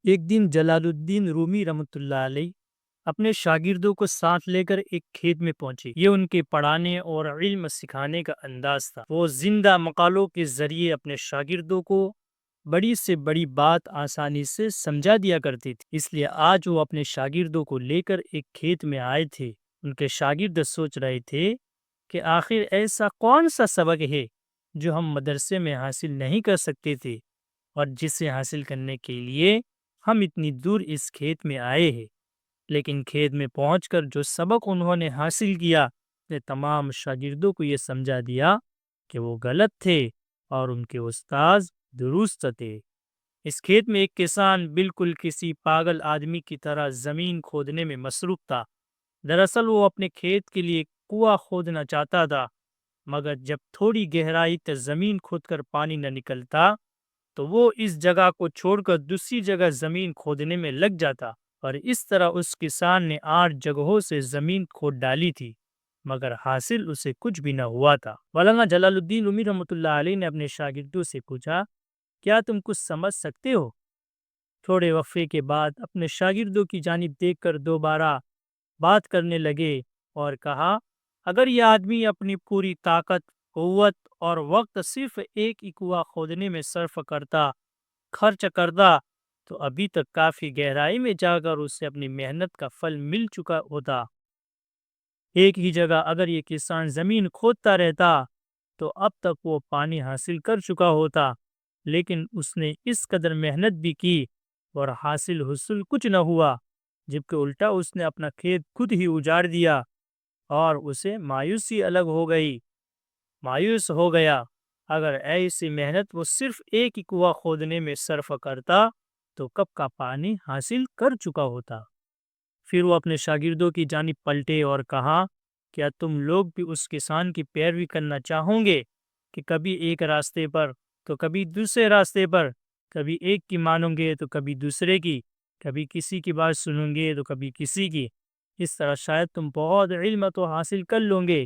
ایک دن جلال الدین رومی رحمۃ اللہ علیہ اپنے شاگردوں کو ساتھ لے کر ایک کھیت میں پہنچے۔ یہ ان کے پڑھانے اور علم سکھانے کا انداز تھا۔ وہ زندہ مقالوں کے ذریعے اپنے شاگردوں کو بڑی سے بڑی بات آسانی سے سمجھا دیا کرتے تھے۔ اس لیے آج وہ اپنے شاگردوں کو لے کر ایک کھیت میں آئے تھے۔ ان کے شاگرد سوچ رہے تھے کہ آخر ایسا کون سا سبق ہے جو ہم مدرسے میں حاصل نہیں کر سکتے تھے اور جسے حاصل کرنے کے لیے ہم اتنی دور اس کھیت میں آئے ہیں۔ لیکن کھیت میں پہنچ کر جو سبق انہوں نے حاصل کیا، نے تمام شاگردوں کو یہ سمجھا دیا کہ وہ غلط تھے اور ان کے استاذ درست تھے۔ اس کھیت میں ایک کسان بالکل کسی پاگل آدمی کی طرح زمین کھودنے میں مصروف تھا۔ دراصل وہ اپنے کھیت کے لیے کنواں کھودنا چاہتا تھا، مگر جب تھوڑی گہرائی تک زمین کھود کر پانی نہ نکلتا تو وہ اس جگہ کو چھوڑ کر دوسری جگہ زمین کھودنے میں لگ جاتا، اور اس طرح اس کسان نے 8 جگہوں سے زمین کھود ڈالی تھی، مگر حاصل اسے کچھ بھی نہ ہوا تھا۔ مولانا جلال الدین رومی رحمۃ اللہ علیہ نے اپنے شاگردوں سے پوچھا، کیا تم کچھ سمجھ سکتے ہو؟ تھوڑے وقفے کے بعد اپنے شاگردوں کی جانب دیکھ کر دوبارہ بات کرنے لگے اور کہا، اگر یہ آدمی اپنی پوری طاقت، قوت اور وقت صرف ایک ہی کنواں کھودنے میں خرچ کرتا تو ابھی تک کافی گہرائی میں جا کر اسے اپنی محنت کا پھل مل چکا ہوتا۔ ایک ہی جگہ اگر یہ کسان زمین کھودتا رہتا تو اب تک وہ پانی حاصل کر چکا ہوتا، لیکن اس نے اس قدر محنت بھی کی اور حاصل کچھ نہ ہوا، جبکہ الٹا اس نے اپنا کھیت خود ہی اجاڑ دیا اور اسے مایوس ہو گیا۔ اگر ایسی محنت وہ صرف ایک ہی کنواں کھودنے میں صرف کرتا تو کب کا پانی حاصل کر چکا ہوتا۔ پھر وہ اپنے شاگردوں کی جانب پلٹے اور کہا، کیا تم لوگ بھی اس کسان کی پیروی کرنا چاہو گے کہ کبھی ایک راستے پر تو کبھی دوسرے راستے پر، کبھی ایک کی مانو گے تو کبھی دوسرے کی، کبھی کسی کی بات سنو گے تو کبھی کسی کی؟ اس طرح شاید تم بہت علم تو حاصل کر لو گے،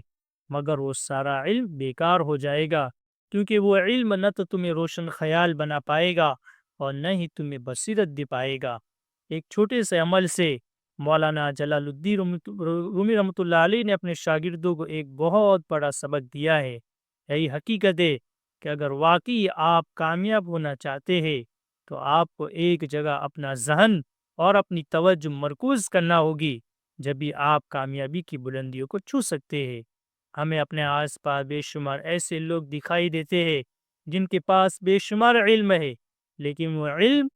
مگر وہ سارا علم بیکار ہو جائے گا، کیونکہ وہ علم نہ تو تمہیں روشن خیال بنا پائے گا اور نہ ہی تمہیں بصیرت دے پائے گا۔ ایک چھوٹے سے عمل سے مولانا جلال الدین رومی رحمۃ اللہ علیہ نے اپنے شاگردوں کو ایک بہت بڑا سبق دیا ہے۔ یہی حقیقت ہے کہ اگر واقعی آپ کامیاب ہونا چاہتے ہیں تو آپ کو ایک جگہ اپنا ذہن اور اپنی توجہ مرکوز کرنا ہوگی، جب بھی آپ کامیابی کی بلندیوں کو چھو سکتے ہیں۔ ہمیں اپنے آس پاس بے شمار ایسے لوگ دکھائی دیتے ہیں جن کے پاس بے شمار علم ہے، لیکن وہ علم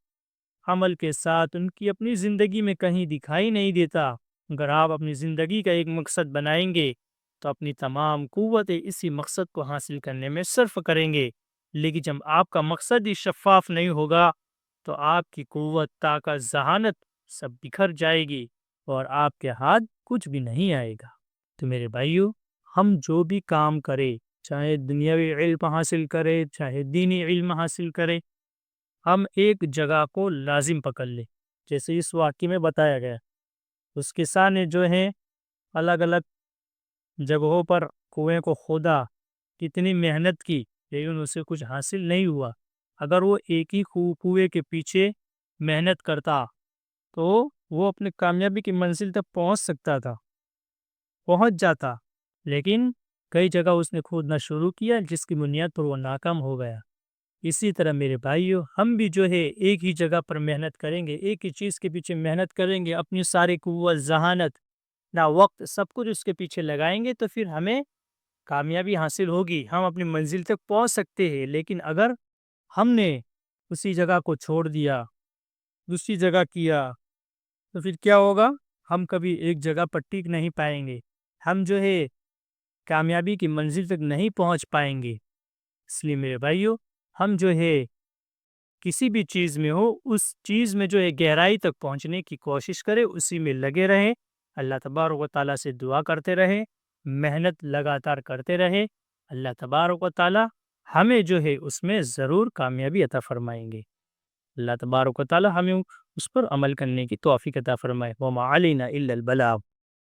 عمل کے ساتھ ان کی اپنی زندگی میں کہیں دکھائی نہیں دیتا۔ اگر آپ اپنی زندگی کا ایک مقصد بنائیں گے تو اپنی تمام قوتیں اسی مقصد کو حاصل کرنے میں صرف کریں گے، لیکن جب آپ کا مقصد ہی شفاف نہیں ہوگا تو آپ کی قوت، طاقت، ذہانت سب بکھر جائے گی اور آپ کے ہاتھ کچھ بھی نہیں آئے گا۔ تو میرے بھائیو، ہم جو بھی کام کریں، چاہے دنیاوی علم حاصل کرے چاہے دینی علم حاصل کرے، ہم ایک جگہ کو لازم پکڑ لیں۔ جیسے اس واقعے میں بتایا گیا، اس کسان نے جو ہے الگ الگ جگہوں پر کنویں کو کھودا، کتنی محنت کی، لیکن اسے کچھ حاصل نہیں ہوا۔ اگر وہ ایک ہی کنویں کے پیچھے محنت کرتا تو وہ اپنی کامیابی کی منزل تک پہنچ جاتا، لیکن کئی جگہ اس نے کھودنا شروع کیا جس کی بنیاد پر وہ ناکام ہو گیا۔ اسی طرح میرے بھائیو، ہم بھی جو ہے ایک ہی جگہ پر محنت کریں گے، ایک ہی چیز کے پیچھے محنت کریں گے، اپنی ساری قوت، ذہانت، نہ وقت، سب کچھ اس کے پیچھے لگائیں گے تو پھر ہمیں کامیابی حاصل ہوگی، ہم اپنی منزل تک پہنچ سکتے ہیں۔ لیکن اگر ہم نے اسی جگہ کو چھوڑ دیا، دوسری جگہ کیا، تو پھر کیا ہوگا؟ ہم کبھی ایک جگہ پر ٹک نہیں پائیں گے، ہم جو ہے کامیابی کی منزل تک نہیں پہنچ پائیں گے۔ اس لیے میرے بھائیو، ہم جو ہے کسی بھی چیز میں ہو، اس چیز میں جو ہے گہرائی تک پہنچنے کی کوشش کرے، اسی میں لگے رہیں، اللہ تبارک و تعالیٰ سے دعا کرتے رہیں، محنت لگاتار کرتے رہیں، اللہ تبارک و تعالیٰ ہمیں جو ہے اس میں ضرور کامیابی عطا فرمائیں گے۔ اللہ تبارک و تعالیٰ ہمیں اس پر عمل کرنے کی توفیق عطا فرمائے۔ وما علینا الا البلاغ۔